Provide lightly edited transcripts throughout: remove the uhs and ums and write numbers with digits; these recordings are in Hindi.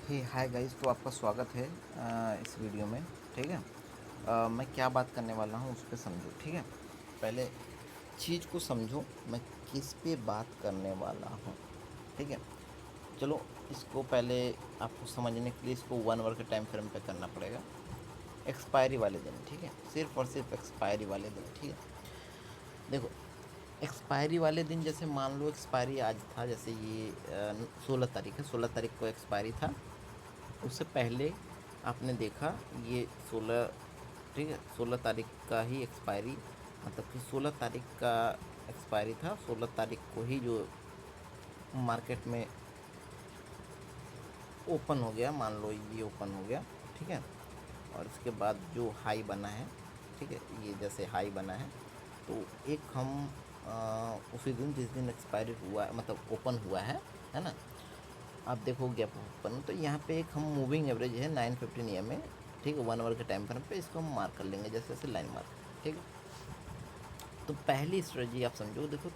हे हाय गाइस, तो आपका स्वागत है इस वीडियो में। ठीक है। मैं क्या बात करने वाला हूँ उस पर समझो। ठीक है, पहले चीज़ को समझो, मैं किस पे बात करने वाला हूँ। ठीक है, चलो इसको पहले आपको समझने के लिए इसको 1 आवर के टाइम फ्रेम पे करना पड़ेगा। एक्सपायरी वाले दिन, ठीक है, सिर्फ और सिर्फ एक्सपायरी वाले दिन। ठीक है, देखो एक्सपायरी वाले दिन, जैसे मान लो एक्सपायरी आज था, जैसे ये 16 तारीख है, 16 तारीख को एक्सपायरी था। उससे पहले आपने देखा ये 16, ठीक है, 16 तारीख का ही एक्सपायरी, मतलब कि 16 तारीख का एक्सपायरी था। 16 तारीख को ही जो मार्केट में ओपन हो गया, मान लो ये ओपन हो गया। ठीक है, और इसके बाद जो हाई बना है, ठीक है, ये जैसे हाई बना है, तो एक हम उसी दिन जिस दिन एक्सपायरी हुआ, मतलब ओपन हुआ है ना, आप देखो गैप ओपन, तो यहाँ पे एक हम मूविंग एवरेज है 915 EMA, ठीक है, 1 आवर के टाइम फ्रेम पे इसको हम मार्क कर लेंगे, जैसे जैसे लाइन मार्क। ठीक है, तो पहली स्ट्रेटजी आप समझो, देखो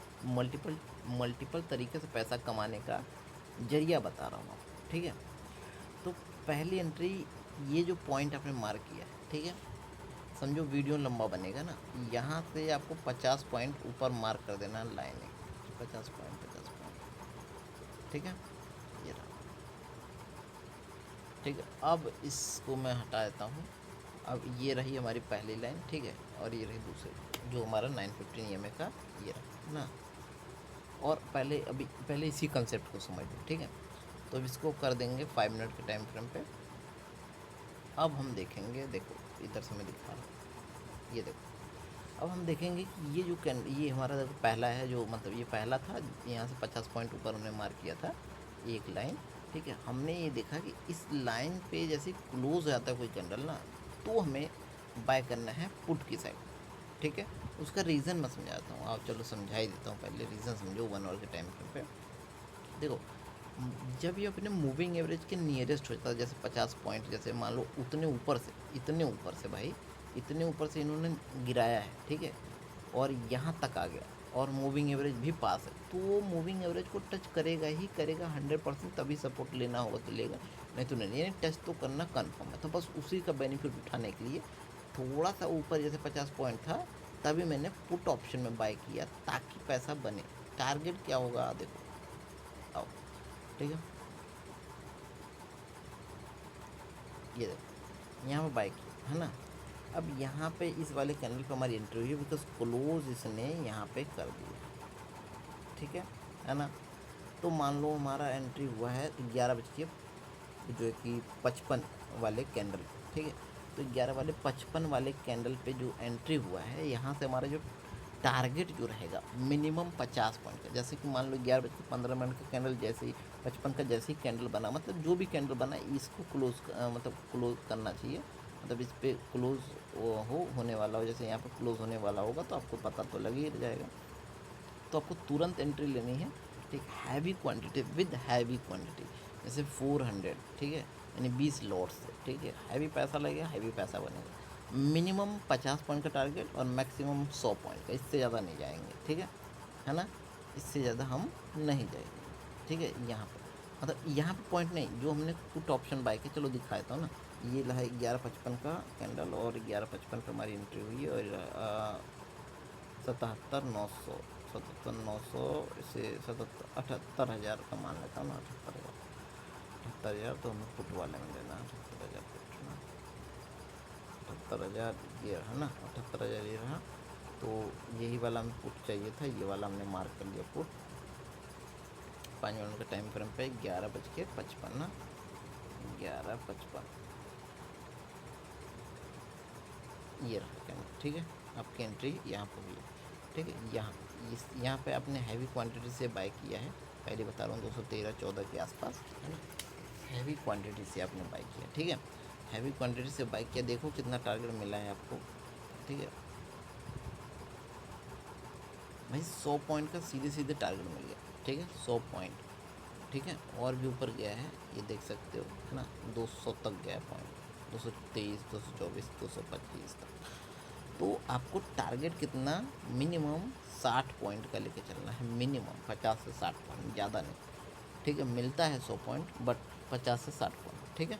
मल्टीपल तरीके से पैसा कमाने का जरिया बता रहा हूँ आपको। ठीक है, तो पहली एंट्री, ये जो पॉइंट आपने मार्क किया है, ठीक है, समझो वीडियो लंबा बनेगा ना, यहाँ से आपको 50 पॉइंट ऊपर मार्क कर देना लाइन है, 50 पॉइंट, 50 पॉइंट। ठीक है, ये रहा। ठीक है, अब इसको मैं हटा देता हूँ। अब ये रही हमारी पहली लाइन, ठीक है, और ये रही दूसरी, जो हमारा 915 EMA का ये रहा ना। और पहले इसी कंसेप्ट को समझ लो। ठीक है, तो अब इसको कर देंगे 5 मिनट के टाइम फ्रेम पे। अब हम देखेंगे, देखो इधर से मैं दिखा रहा हूँ, ये देखो। अब हम देखेंगे कि ये जो ये हमारा देखो पहला है, जो मतलब ये पहला था, यहाँ से 50 पॉइंट ऊपर हमने मार्क किया था एक लाइन। ठीक है, हमने ये देखा कि इस लाइन पे जैसे क्लोज हो जाता है कोई कैंडल ना, तो हमें बाय करना है पुट की साइड। ठीक है, उसका रीज़न मैं समझाता हूँ, आप चलो समझा ही देता हूँ, पहले रीज़न समझो 1 आवर के टाइम फ्रेम पे। देखो, जब ये अपने मूविंग एवरेज के नियरेस्ट होता है, जैसे 50 पॉइंट, जैसे मान लो उतने ऊपर से, इतने ऊपर से भाई, इतने ऊपर से इन्होंने गिराया है, ठीक है, और यहाँ तक आ गया, और मूविंग एवरेज भी पास है, तो वो मूविंग एवरेज को टच करेगा ही करेगा 100%, तभी सपोर्ट लेना होगा तो लेगा, नहीं तो नहीं, यानी टच तो करना कन्फर्म है। तो बस उसी का बेनिफिट उठाने के लिए थोड़ा सा ऊपर, जैसे 50 पॉइंट था, तभी मैंने पुट ऑप्शन में बाय किया, ताकि पैसा बने। टारगेट क्या होगा देखो, आओ। ठीक है, ये देखो यहाँ पे बाय किया है ना। अब यहाँ पे इस वाले कैंडल पे हमारी एंट्री हुई है, बिकॉज क्लोज इसने यहाँ पे कर दिया। ठीक है ना। तो मान लो हमारा एंट्री हुआ है 11 बज के जो है कि 55 वाले कैंडल। ठीक है, तो 11 वाले 55 वाले कैंडल पे जो एंट्री हुआ है, यहाँ से हमारा जो टारगेट जो रहेगा मिनिमम 50 पॉइंट का, जैसे कि मान लो 11 बज के 15 मिनट का कैंडल, जैसे ही 55 का जैसे ही कैंडल बना, मतलब जो भी कैंडल बना इसको क्लोज, मतलब क्लोज करना चाहिए, मतलब इस पर क्लोज होने वाला हो, जैसे यहाँ पे क्लोज होने वाला होगा तो आपको पता तो लग ही जाएगा। तो आपको तुरंत एंट्री लेनी है, ठीक, heavy quantity with heavy quantity, जैसे 400, ठीक है, यानी 20 लॉट्स, ठीक है, हैवी पैसा लगेगा, हैवी पैसा बनेगा। मिनिमम 50 पॉइंट का टारगेट और मैक्सिमम 100 पॉइंट का, इससे ज़्यादा नहीं जाएंगे। ठीक है ना, इससे ज़्यादा हम नहीं जाएंगे। ठीक है, यहाँ पर मतलब यहाँ पे पॉइंट नहीं, जो हमने पुट ऑप्शन बाय किया, चलो दिखा देता हूँ ना। ये है 11:55 का कैंडल, और 11:55 पर हमारी एंट्री हुई है, और 77,900, 77,900 से 78,000 का मान लेता हूँ ना, 78,000, 78,000 तो हमें पुट वाले में लेना है, 78,000 पुट ना, 78,000 ये है ना, 78,000 ये रहा। तो यही वाला हमें पुट चाहिए था, ये वाला हमने मार्क कर लिया पुट। 5 मिनट के टाइम फ्रेम पे 11:55 ना, 11:55 ये रहा कैंडल। ठीक है, आपकी एंट्री यहाँ पर हुई है। ठीक है, यहाँ पे आपने हैवी क्वांटिटी से बाय किया है, पहले बता रहा हूँ 213-14 के आसपास, है ना, हैवी क्वांटिटी से आपने बाय किया। ठीक है, हैवी क्वांटिटी से बाय किया, देखो कितना टारगेट मिला है आपको। ठीक है भाई, 100 पॉइंट का सीधे सीधे टारगेट मिल गया। ठीक है, 100 पॉइंट। ठीक है, और भी ऊपर गया है, ये देख सकते हो, है ना, 200 तक गया पॉइंट, 223, 224, 225 तक। तो आपको टारगेट कितना, मिनिमम 60 पॉइंट का लेके चलना है, मिनिमम 50 से 60 पॉइंट, ज़्यादा नहीं। ठीक है, मिलता है 100 पॉइंट, बट 50 से 60 पॉइंट। ठीक है,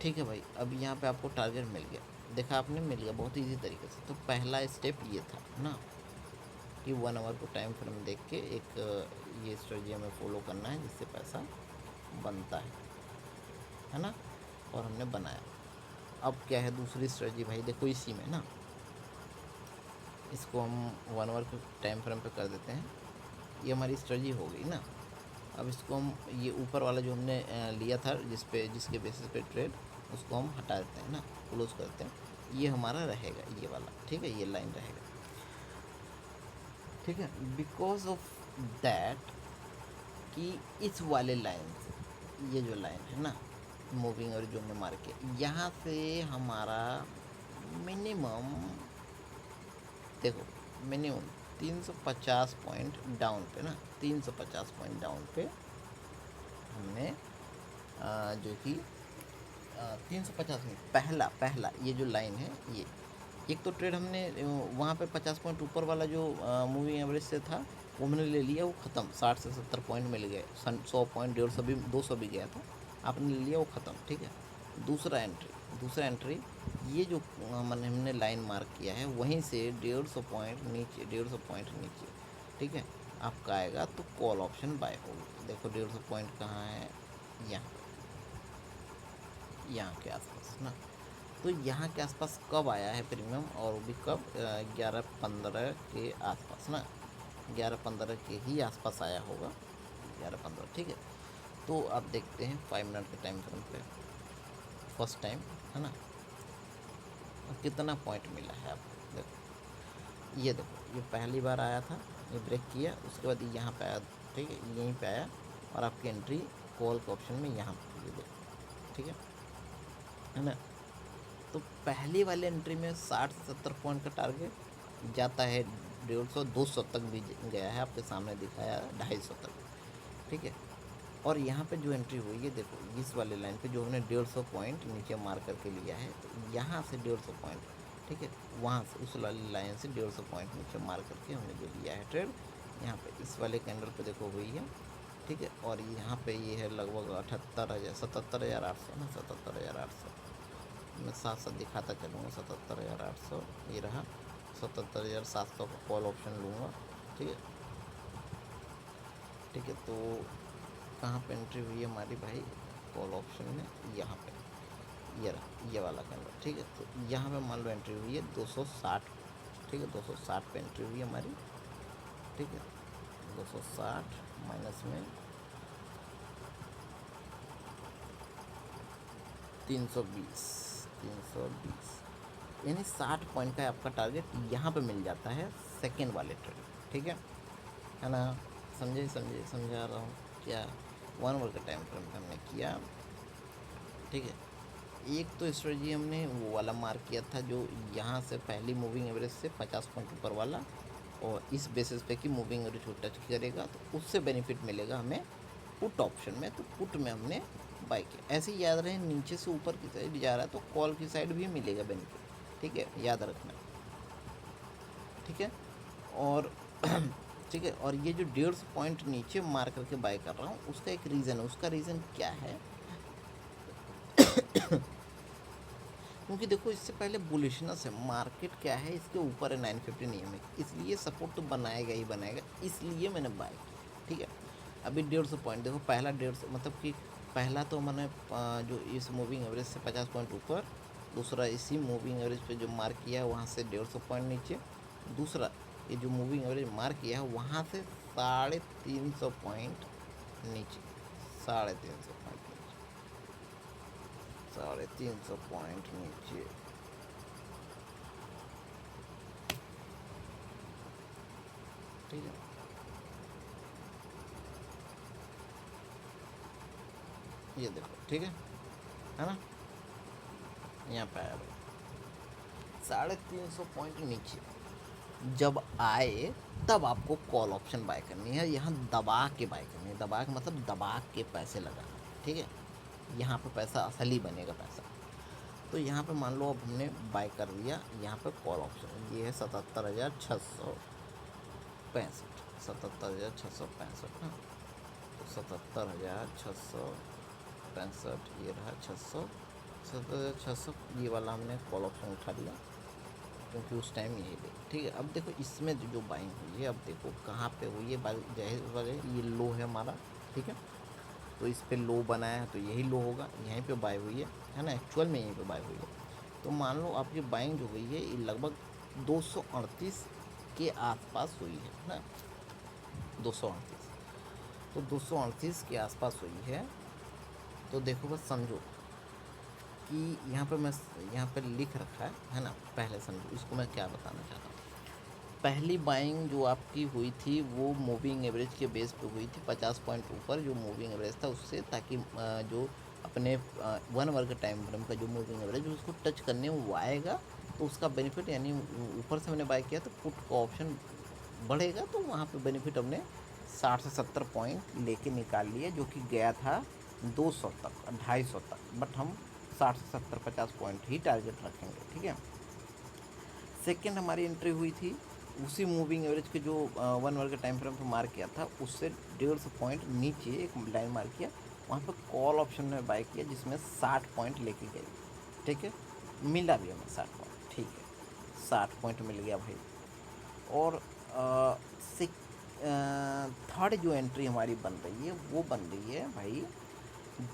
ठीक है भाई। अब यहाँ पे आपको टारगेट मिल गया, देखा आपने, मिल गया बहुत इजी तरीके से। तो पहला स्टेप ये था ना कि 1 आवर को टाइम फ्रेम देख के एक ये स्ट्रेटजी हमें फॉलो करना है जिससे पैसा बनता है ना, और हमने बनाया। अब क्या है दूसरी स्ट्रेटजी भाई, देखो इसी में ना, इसको हम 1 आवर के टाइम फ्रेम पे कर देते हैं। ये हमारी स्ट्रेटजी हो गई ना। अब इसको हम ये ऊपर वाला जो हमने लिया था जिसके बेसिस पे ट्रेड, उसको हम हटा देते हैं ना, क्लोज करते हैं। ये हमारा रहेगा ये वाला, ठीक है, ये लाइन रहेगा, ठीक है। बिकॉज ऑफ दैट कि इस वाले लाइन से, ये जो लाइन है ना मूविंग और जो हमने मार किया, यहाँ से हमारा मिनिमम देखो, मिनिमम 350 पॉइंट डाउन पे ना, 350 पॉइंट डाउन पे हमने जो कि 350 में पहला पहला ये जो लाइन है, ये एक तो ट्रेड हमने वहाँ पे 50 पॉइंट ऊपर वाला जो मूविंग एवरेज से था वो हमने ले लिया, वो ख़त्म, 60 से 70 पॉइंट मिल गए, 100 पॉइंट, 150 भी, 200 भी गया था, आपने ले लिया, वो ख़त्म, ठीक है। दूसरा एंट्री ये जो हमने लाइन मार्क किया है वहीं से 150 पॉइंट नीचे, 150 पॉइंट नीचे, ठीक है, आपका आएगा तो कॉल ऑप्शन बाय होगा। देखो 150 पॉइंट कहाँ है, यहाँ के आसपास ना। तो यहाँ के आसपास कब आया है प्रीमियम, और वो भी कब, 11-15 के आसपास ना, 11-15 के ही आसपास आया होगा, 11-15, ठीक है। तो आप देखते हैं 5 मिनट के टाइम फ्रेम पे फर्स्ट टाइम है ना, कितना पॉइंट मिला है आपको। देखो ये, देखो ये पहली बार आया था, ये ब्रेक किया, उसके बाद यहाँ पे आया, ठीक है, यहीं पे आया, और आपकी एंट्री कॉल के ऑप्शन में यहाँ पे, ये देखो, ठीक है ना। तो पहली वाले एंट्री में 60 से 70 पॉइंट का टारगेट जाता है, 150-200 तक भी गया है, आपके सामने दिखाया 250 तक, ठीक है। और यहाँ पे जो एंट्री हुई है देखो, इस वाले लाइन पे जो हमने 150 पॉइंट नीचे मार करके लिया है, तो यहाँ से 150 पॉइंट, ठीक है, वहाँ से उस वाली लाइन से 150 पॉइंट नीचे मार करके हमने जो लिया है ट्रेड, यहाँ पे इस वाले कैंडल पे देखो हुई है, ठीक है। और यहाँ पे ये है लगभग 77,800 ना, 77,800, मैं साथ साथ दिखाता चलूँगा, 77,800 ये रहा, 77,700 का कॉल ऑप्शन लूँगा, ठीक है, ठीक है। तो कहाँ पे एंट्री हुई है हमारी भाई कॉल ऑप्शन में, यहाँ पे ये रहा, ये वाला कैंडल, ठीक है। तो यहाँ पे मान लो एंट्री हुई है 260, ठीक है, 260 पे एंट्री हुई है हमारी, ठीक है, 260 माइनस में 320, यानी 60 पॉइंट का आपका टारगेट यहाँ पे मिल जाता है सेकेंड वाले ट्रेड, ठीक है ना। समझा रहा हूँ क्या, 1 आवर का टाइम फ्रेम हमने किया, ठीक है। एक तो स्ट्रेटजी हमने वो वाला मार्क किया था जो यहाँ से पहली मूविंग एवरेज से 50 पॉइंट ऊपर वाला, और इस बेसिस पे कि मूविंग एवरेज को टच करेगा तो उससे बेनिफिट मिलेगा हमें पुट ऑप्शन में, तो पुट में हमने बाय किया। ऐसे ही याद रहे, नीचे से ऊपर की साइड जा रहा है तो कॉल की साइड भी मिलेगा बेनिफिट, ठीक है, याद रखना, ठीक है। और ठीक है, और ये जो 150 पॉइंट नीचे मार करके बाय कर रहा हूँ उसका एक रीज़न है, उसका रीज़न क्या है क्योंकि देखो इससे पहले बुलिशनेस है, मार्केट क्या है, इसके ऊपर है 950 नियम, इसलिए सपोर्ट तो बनाएगा ही बनाएगा, इसलिए मैंने बाय किया, ठीक है। अभी 150 पॉइंट देखो, पहला 150 मतलब कि पहला तो मैंने जो इस मूविंग एवरेज से 50 पॉइंट ऊपर, दूसरा इसी मूविंग एवरेज पे जो मार्क किया है वहाँ से 150 पॉइंट नीचे, दूसरा ये जो मूविंग एवरेज मार्क किया है वहाँ से 350 पॉइंट नीचे, 350 पॉइंट नीचे, 350 पॉइंट नीचे, ठीक है। ये देखो, ठीक है ना, यहाँ पे आया भाई 350 पॉइंट नीचे जब आए तब आपको कॉल ऑप्शन बाय करनी है, यहाँ दबा के बाय करनी है, दबा के मतलब दबा के पैसे लगाना, ठीक है, यहाँ पे पैसा असली बनेगा पैसा। तो यहाँ पे मान लो अब हमने बाय कर लिया, यहाँ पे कॉल ऑप्शन ये है 77,665, 77,665 ना, तो 77,665 665, ये रहा 600, 600, ये वाला हमने कॉल ऑप्शन उठा लिया क्योंकि उस टाइम यही ले, ठीक है। अब देखो इसमें जो बाइंग हुई है, अब देखो कहाँ पे हुई है जाहिर वगैरह, ये लो है हमारा, ठीक है। तो इस पे लो बनाया है तो यही लो होगा, यहीं पे बाय हुई है ना, एक्चुअल में यहीं पे बाय हुई है। तो मान लो आपकी बाइंग जो हुई है ये लगभग 238 के आसपास हुई है ना, 238, तो 238 के आसपास हुई है। तो देखो बस समझो कि यहाँ पर मैं यहाँ पर लिख रखा है ना, पहले समझो इसको मैं क्या बताना चाहता हूँ। पहली बाइंग जो आपकी हुई थी वो मूविंग एवरेज के बेस पे हुई थी, 50 पॉइंट ऊपर जो मूविंग एवरेज था उससे, ताकि जो अपने 1 आवर के टाइम फ्रेम का जो मूविंग एवरेज उसको टच करने में वो आएगा, तो उसका बेनिफिट, यानी ऊपर से मैंने बाय किया तो पुट का ऑप्शन बढ़ेगा, तो वहाँ पे बेनिफिट हमने 60 से 70 पॉइंट लेके निकाल लिए, जो कि गया था 200 तक, 250 तक, बट हम 60 से 70 50 पॉइंट ही टारगेट रखेंगे, ठीक है। सेकेंड हमारी एंट्री हुई थी उसी मूविंग एवरेज के जो 1 आवर के टाइम फ्रेम पर मार्क किया था, उससे 150 पॉइंट नीचे एक लाइन मार्क किया, वहाँ पर कॉल ऑप्शन में बाय किया जिसमें 60 पॉइंट लेके गई, ठीक है। मिला भी हमें 60 पॉइंट, ठीक है, 60 पॉइंट मिल गया भाई। और थर्ड जो एंट्री हमारी बन रही है वो बन रही है भाई,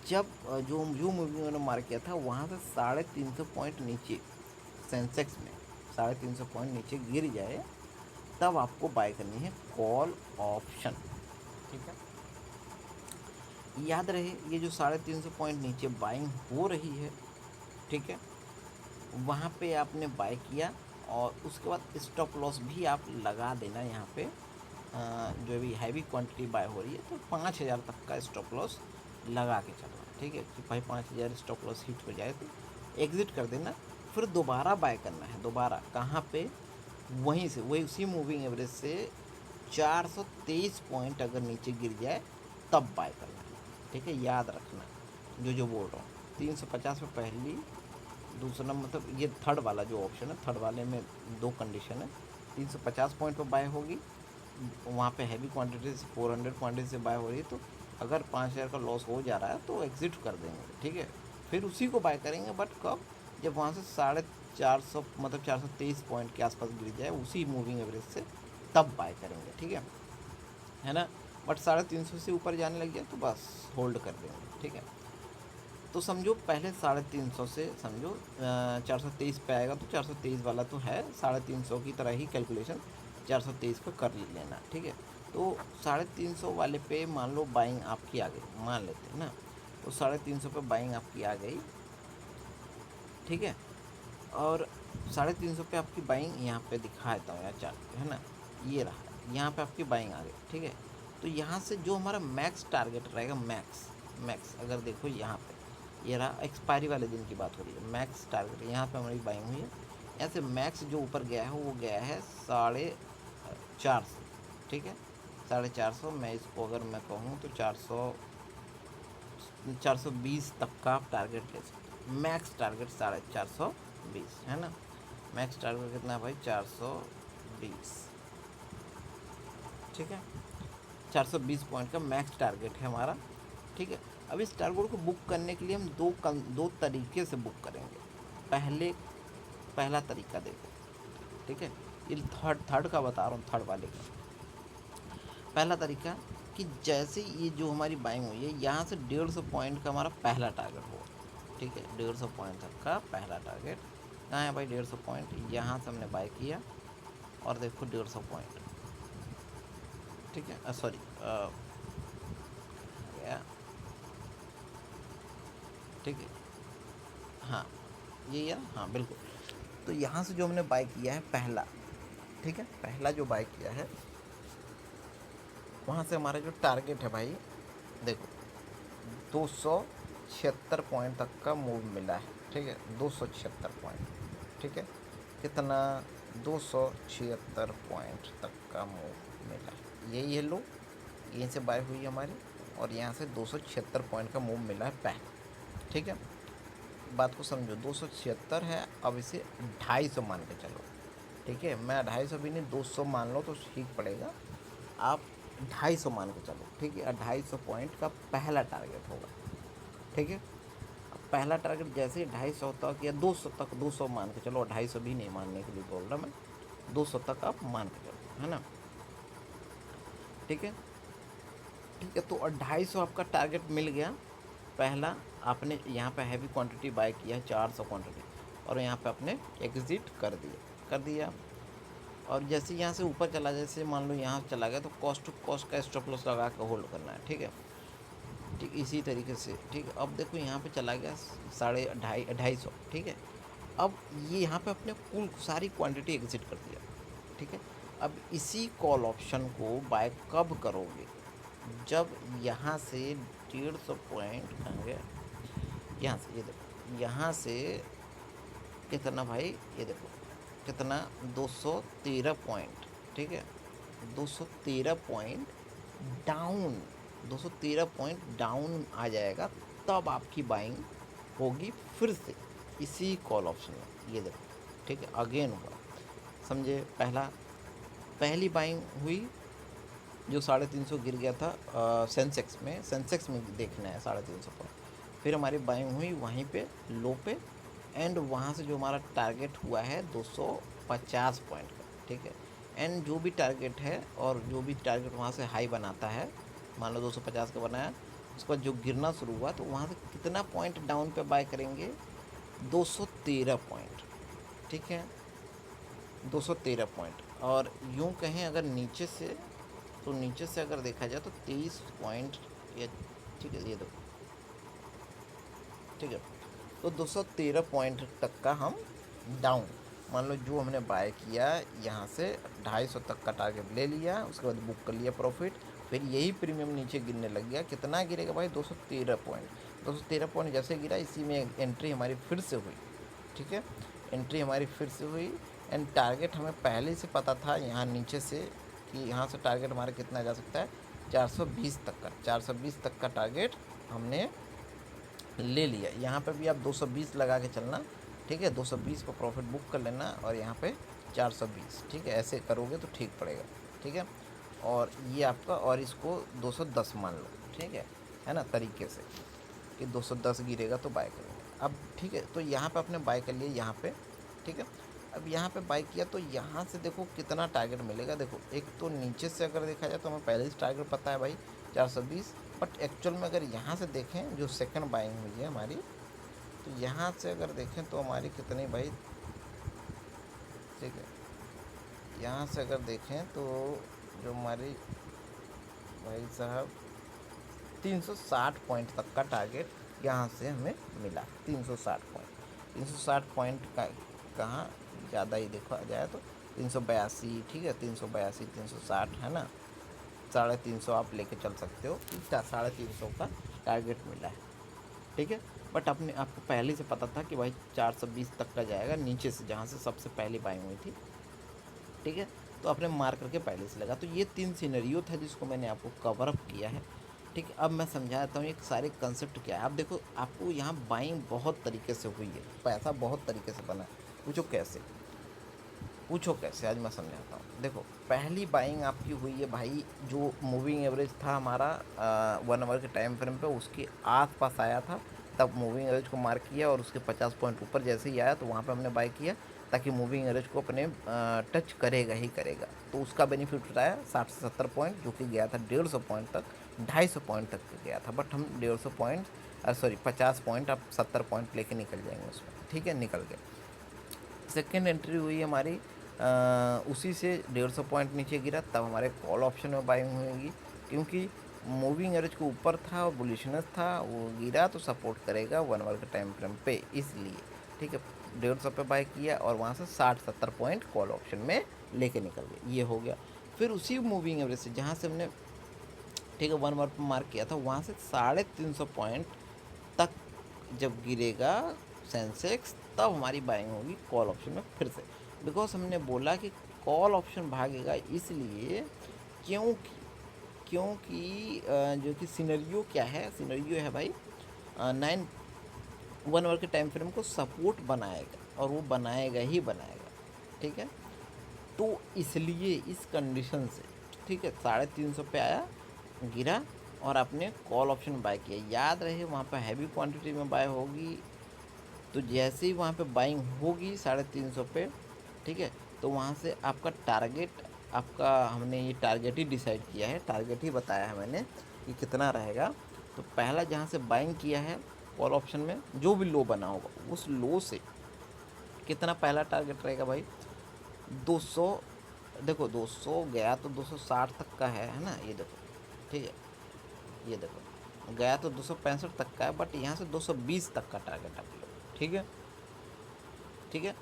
जब जो मूवी मैंने मार्क किया था वहाँ से 350 पॉइंट नीचे सेंसेक्स में 350 पॉइंट नीचे गिर जाए, तब आपको बाय करनी है कॉल ऑप्शन, ठीक है। याद रहे ये जो 350 पॉइंट नीचे बाइंग हो रही है, ठीक है, वहाँ पे आपने बाय किया और उसके बाद स्टॉप लॉस भी आप लगा देना यहाँ पे। जो भी हैवी क्वांटिटी बाय हो रही है तो 5000 तक का स्टॉप लॉस लगा के चलना, ठीक है, कि भाई 5000 स्टॉप लॉस हिट हो जाए तो एग्ज़िट कर देना, फिर दोबारा बाय करना है। दोबारा कहाँ पे? वहीं से, वही उसी मूविंग एवरेज से 423 पॉइंट अगर नीचे गिर जाए तब बाय करना है, ठीक है। याद रखना जो बोल रहा हूँ, 350 में पहली, दूसरा मतलब ये थर्ड वाला जो ऑप्शन है, थर्ड वाले में दो कंडीशन है, 350 पॉइंट पर बाय होगी, वहाँ पे हैवी क्वांटिटी से 400 क्वांटिटी से बाय हो रही है, तो अगर 5000 का लॉस हो जा रहा है तो एग्ज़िट कर देंगे, ठीक है। फिर उसी को बाय करेंगे, बट कब? जब वहाँ से 450 मतलब 423 पॉइंट के आसपास गिर जाए उसी मूविंग एवरेज से, तब बाय करेंगे, ठीक है ना। बट 350 से ऊपर जाने लग जाए तो बस होल्ड कर देंगे, ठीक है। तो समझो पहले 350 से समझो 423 पे आएगा, तो 423 वाला तो है, 350 की तरह ही कैलकुलेशन 423 पे कर लेना, ठीक है। तो 350 वाले पे मान लो बाइंग आपकी आ गई, मान लेते हैं ना, तो 350 पे बाइंग आपकी आ गई, ठीक है। और 350 पे आपकी बाइंग यहाँ पे दिखा देता हूँ यार चार्ट पे, है ना, ये रहा, यहाँ पे आपकी बाइंग आ गई, ठीक है। तो यहाँ से जो हमारा मैक्स टारगेट रहेगा, मैक्स अगर देखो यहाँ पे, ये रहा, एक्सपायरी वाले दिन की बात हो रही है, मैक्स टारगेट यहाँ पे हमारी बाइंग हुई है, यहाँ से मैक्स जो ऊपर गया है वो गया है 450, ठीक है, 450। मैं इसको अगर मैं कहूँ तो 420 तक का आप टारगेट ले सकते हो, मैक्स टारगेट 420, है ना। मैक्स टारगेट कितना है भाई? 420, ठीक है, 420 पॉइंट का मैक्स टारगेट है हमारा, ठीक है। अब इस टारगेट को बुक करने के लिए हम दो तरीके से बुक करेंगे। पहला तरीका देखो, ठीक है, ये थर्ड का बता रहा हूँ, थर्ड वाले का पहला तरीका, कि जैसे ये जो हमारी बाइंग हुई है यहाँ से 150 पॉइंट का हमारा पहला टारगेट हो, ठीक है, 150 पॉइंट तक का पहला टारगेट कहाँ है भाई? 150 पॉइंट, यहाँ से हमने बाय किया और देखो 150 पॉइंट, ठीक है, सॉरी ठीक है, हाँ ये है, हाँ बिल्कुल। तो यहाँ से जो हमने बाय किया है पहला, ठीक है, पहला जो बाय किया है वहाँ से हमारा जो टारगेट है भाई देखो 276 पॉइंट तक का मूव मिला है, ठीक है, 276 पॉइंट, ठीक है, कितना? 276 पॉइंट तक का मूव मिला है, यही है लो, यहीं से बाय हुई हमारी, और यहाँ से 276 पॉइंट का मूव मिला है पहले, ठीक है। बात को समझो, 276 है, अब इसे 250 मान के चलो, ठीक है, मैं 250 भी नहीं 200 मान लो तो ठीक पड़ेगा, आप 250 मान के चलो, ठीक है, 250 पॉइंट का पहला टारगेट होगा, ठीक है। अब पहला टारगेट जैसे ही 250 तक या 200 तक, 200 मान के चलो, 250 भी नहीं मानने के लिए बोल रहा मैं, 200 तक आप मान के चलो, है ना। ठीक है, ठीक है। तो 250 आपका टारगेट मिल गया। पहला आपने यहाँ पे हैवी क्वांटिटी बाय किया है, 400 क्वांटिटी, और यहाँ पे आपने एग्ज़िट कर दिया। और जैसे यहाँ से ऊपर चला, जैसे मान लो यहाँ चला गया, तो कॉस्ट टू कॉस्ट का स्टॉप लॉस लगा के होल्ड करना है। ठीक है, ठीक इसी तरीके से। ठीक है, अब देखो यहाँ पे चला गया 250। ठीक है, अब ये यहाँ पे अपने कुल सारी क्वांटिटी एग्जिट कर दिया। ठीक है, अब इसी कॉल ऑप्शन को बाय कब करोगे, जब यहाँ से 150 पॉइंट कहाँ गया, यहाँ से ये देखो, यहाँ से कितना भाई, ये देखो कितना, 213 पॉइंट। ठीक है, 213 पॉइंट डाउन, 213 पॉइंट डाउन आ जाएगा, तब आपकी बाइंग होगी फिर से इसी कॉल ऑप्शन में। ये देखो, ठीक है, अगेन हुआ, समझे। पहली बाइंग हुई जो 350 गिर गया था सेंसेक्स में देखना है 350 पॉइंट। फिर हमारी बाइंग हुई वहीं पे लो पे, एंड वहाँ से जो हमारा टारगेट हुआ है 250 पॉइंट का। ठीक है, एंड जो भी टारगेट है और जो भी टारगेट वहाँ से हाई बनाता है, मान लो 250 का बनाया, उसके बाद जो गिरना शुरू हुआ तो वहाँ से कितना पॉइंट डाउन पे बाय करेंगे, 213 पॉइंट। ठीक है, 213 पॉइंट। और यूँ कहें अगर नीचे से, तो नीचे से अगर देखा जाए तो 23 पॉइंट ये, ठीक है, ये दो, ठीक है। तो 213 पॉइंट तक का हम डाउन, मान लो जो हमने बाय किया यहाँ से 250 तक का टारगेट ले लिया, उसके बाद बुक कर लिया प्रॉफिट। फिर यही प्रीमियम नीचे गिरने लग गया, कितना गिरेगा भाई, 213 पॉइंट। 213 पॉइंट जैसे गिरा, इसी में एंट्री हमारी फिर से हुई। ठीक है, एंट्री हमारी फिर से हुई, एंड टारगेट हमें पहले से पता था यहाँ नीचे से कि यहाँ से टारगेट हमारा कितना जा सकता है, 420 तक का, 420 तक का टारगेट हमने ले लिया। यहाँ पे भी आप 220 लगा के चलना। ठीक है, 220 पर प्रॉफिट बुक कर लेना, और यहाँ पे 420। ठीक है, ऐसे करोगे तो ठीक पड़ेगा। ठीक है, और ये आपका, और इसको 210 मान लो। ठीक है ना, तरीके से कि 210 गिरेगा तो बाय करेंगे। अब ठीक है, तो यहाँ पे आपने बाय कर लिया यहाँ पे। ठीक है, अब यहाँ पे बाय किया, तो यहाँ से देखो कितना टारगेट मिलेगा। देखो, एक तो नीचे से अगर देखा जाए तो हमें पहले से टारगेट पता है भाई 420, बट एक्चुअल में अगर यहाँ से देखें, जो सेकंड बाइंग हुई है हमारी, तो यहाँ से अगर देखें तो हमारी कितनी भाई, ठीक है, यहाँ से अगर देखें तो जो हमारी भाई साहब 360 पॉइंट तक का टारगेट यहाँ से हमें मिला। 360 पॉइंट, 360 पॉइंट का कहाँ ज़्यादा ही देखा जाए तो 382। ठीक है, 382, 360, है ना, 350 आप लेके चल सकते हो कि 350 का टारगेट मिला है। ठीक है, बट अपने आपको पहले से पता था कि भाई 420 तक का जाएगा नीचे से, जहाँ से सबसे पहली बाइंग हुई थी। ठीक है, तो आपने मार करके पहले से लगा। तो ये 3 सिनेरियो था जिसको मैंने आपको कवर अप किया है। ठीक है, अब मैं समझाता हूँ एक सारे कंसेप्ट क्या है। आप देखो, आपको यहाँ बाइंग बहुत तरीके से हुई है, पैसा बहुत तरीके से बना है। पूछो कैसे, आज मैं समझाता हूँ। देखो, पहली बाइंग आपकी हुई है भाई, जो मूविंग एवरेज था हमारा 1 आवर के टाइम फ्रेम पे, उसके आसपास आया था, तब मूविंग एवरेज को मार्क किया, और उसके 50 पॉइंट ऊपर जैसे ही आया तो वहाँ पे हमने बाय किया, ताकि मूविंग एवरेज को अपने टच करेगा ही करेगा। तो उसका बेनिफिट उठाया 60 से 70 पॉइंट, जो कि गया था 150 पॉइंट तक, 250 पॉइंट तक गया था, बट हम 150 पॉइंट, सॉरी 50 पॉइंट, अब 70 पॉइंट लेके निकल जाएंगे उसमें। ठीक है, निकल गए। सेकेंड एंट्री हुई हमारी उसी से 150 पॉइंट नीचे गिरा, तब हमारे कॉल ऑप्शन में बाइंग होगी, क्योंकि मूविंग एवरेज के ऊपर था और बुलिशनेस था, वो गिरा तो सपोर्ट करेगा 1 आवर के टाइम फ्रेम पे, इसलिए। ठीक है, 150 पे बाय किया, और वहाँ से 60-70 पॉइंट कॉल ऑप्शन में लेके निकल गए, ये हो गया। फिर उसी मूविंग एवरेज से जहाँ से हमने, ठीक है, 1 आवर पर मार्क किया था, वहाँ से 350 पॉइंट तक जब गिरेगा सेंसेक्स, तब हमारी बाइंग होगी कॉल ऑप्शन में फिर से। बिकॉज हमने बोला कि कॉल ऑप्शन भागेगा इसलिए, क्योंकि जो कि सिनेरियो क्या है, सिनेरियो है भाई 1 आवर के टाइम फ्रेम को सपोर्ट बनाएगा, और वो बनाएगा ही बनाएगा। ठीक है, तो इसलिए इस कंडीशन से, ठीक है, 350 पे आया, गिरा, और आपने कॉल ऑप्शन बाय किया, याद रहे वहाँ पे हैवी क्वांटिटी में बाय होगी, तो जैसे ही वहाँ पे बाइंग होगी 350 पे, ठीक है, तो वहाँ से आपका टारगेट, आपका हमने ये टारगेट ही डिसाइड किया है, टारगेट ही बताया है मैंने कि कितना रहेगा। तो पहला जहाँ से बाइंग किया है कॉल ऑप्शन में, जो भी लो बना होगा उस लो से कितना पहला टारगेट रहेगा भाई, 200। देखो 200 गया तो 260 तक का है ना, ये देखो, ठीक है, ये देखो गया तो 265 तक का है, बट यहाँ से 220 तक का टारगेट आप लो, ठीक है, ठीक है,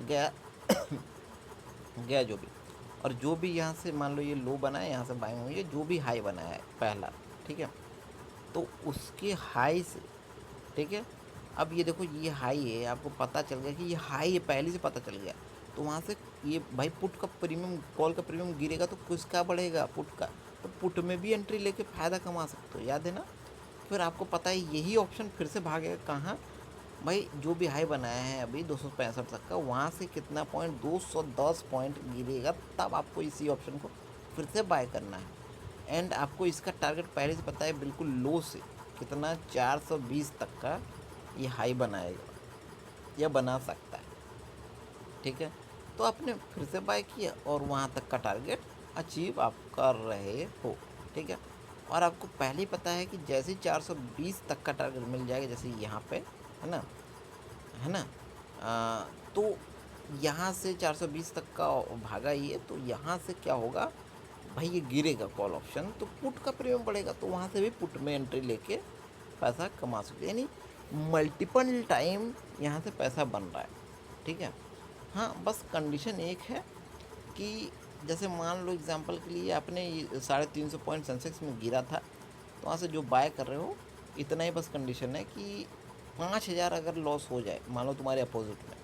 गया गया जो भी, और जो भी यहाँ से मान लो ये लो बना है, यहाँ से बाइंग हुई है, जो भी हाई बना है पहला, ठीक है, तो उसके हाई से, ठीक है, अब ये देखो ये हाई है, आपको पता चल गया कि ये हाई है, पहले से पता चल गया, तो वहाँ से ये भाई पुट का प्रीमियम, कॉल का प्रीमियम गिरेगा तो किसका बढ़ेगा, पुट का, तो पुट में भी एंट्री लेके फ़ायदा कमा सकते हो, याद है ना। फिर आपको पता है यही ऑप्शन फिर से भागेगा कहाँ भाई, जो भी हाई बनाया है अभी 265 तक का, वहाँ से कितना पॉइंट, 210 पॉइंट गिरेगा, तब आपको इसी ऑप्शन को फिर से बाय करना है। एंड आपको इसका टारगेट पहले से पता है, बिल्कुल लो से कितना 420 तक का ये हाई बनाएगा या बना सकता है, ठीक है, तो आपने फिर से बाय किया और वहाँ तक का टारगेट अचीव आप कर रहे हो, ठीक है। और आपको पहले ही पता है कि जैसे ही 420 तक का टारगेट मिल जाएगा, जैसे यहाँ पे है ना, है ना, तो यहाँ से 420 तक का भागा ये, तो यहाँ से क्या होगा भाई, ये गिरेगा कॉल ऑप्शन, तो पुट का प्रीमियम बढ़ेगा, तो वहाँ से भी पुट में एंट्री लेके पैसा कमा सकते, यानी मल्टीपल टाइम यहाँ से पैसा बन रहा है, ठीक है। हाँ, बस कंडीशन एक है कि जैसे मान लो एग्जांपल के लिए आपने 350 पॉइंट सेंसेक्स में गिरा था, तो वहाँ से जो बाय कर रहे हो, इतना ही बस कंडीशन है कि 5000 अगर लॉस हो जाए, मान लो तुम्हारे अपोजिट में,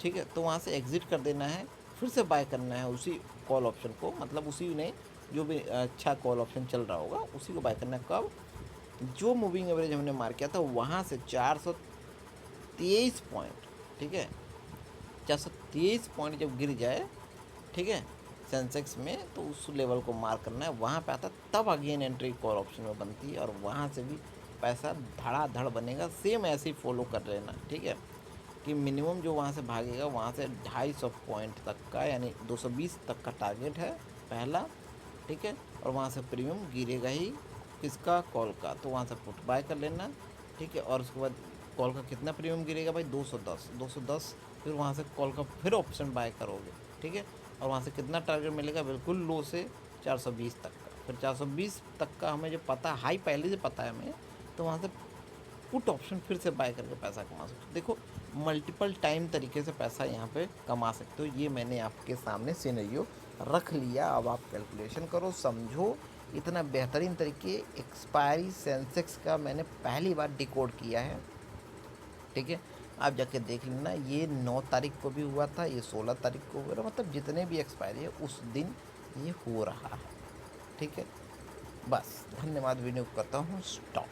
ठीक है, तो वहाँ से एग्ज़िट कर देना है, फिर से बाय करना है उसी कॉल ऑप्शन को, मतलब उसी ने जो भी अच्छा कॉल ऑप्शन चल रहा होगा उसी को बाय करना है। कब, जो मूविंग एवरेज हमने मार्क किया था वहाँ से 423 पॉइंट, ठीक है, 423 पॉइंट जब गिर जाए, ठीक है, सेंसेक्स में, तो उस लेवल को मार्क करना है, वहाँ पे आता, तब अगेन एंट्री कॉल ऑप्शन में बनती है, और वहाँ से भी पैसा धड़ाधड़ बनेगा। सेम ऐसे ही फॉलो कर लेना, ठीक है, कि मिनिमम जो वहाँ से भागेगा वहाँ से 250 पॉइंट तक का, यानी 220 तक का टारगेट है पहला, ठीक है, और वहाँ से प्रीमियम गिरेगा ही, किसका, कॉल का, तो वहाँ से पुट बाय कर लेना, ठीक है, और उसके बाद कॉल का कितना प्रीमियम गिरेगा भाई, 210, फिर वहाँ से कॉल का फिर ऑप्शन बाय करोगे, ठीक है, और वहाँ से कितना टारगेट मिलेगा, बिल्कुल लो से 420 तक का, फिर 420 तक का हमें जो पता, हाई पहले से पता है हमें, तो वहाँ से पुट ऑप्शन फिर से बाय करके पैसा कमा सकते हो। देखो मल्टीपल टाइम तरीके से पैसा यहाँ पे कमा सकते हो, ये मैंने आपके सामने सिनेरियो रख लिया, अब आप कैलकुलेशन करो, समझो, इतना बेहतरीन तरीके एक्सपायरी सेंसेक्स का मैंने पहली बार डिकोड किया है, ठीक है, आप जाके देख लेना, ये 9 तारीख को भी हुआ था, ये 16 तारीख को हुआ, मतलब जितने भी एक्सपायरी है उस दिन ये हो रहा है, ठीक है। बस धन्यवाद, वीडियो करता हूँ स्टॉप।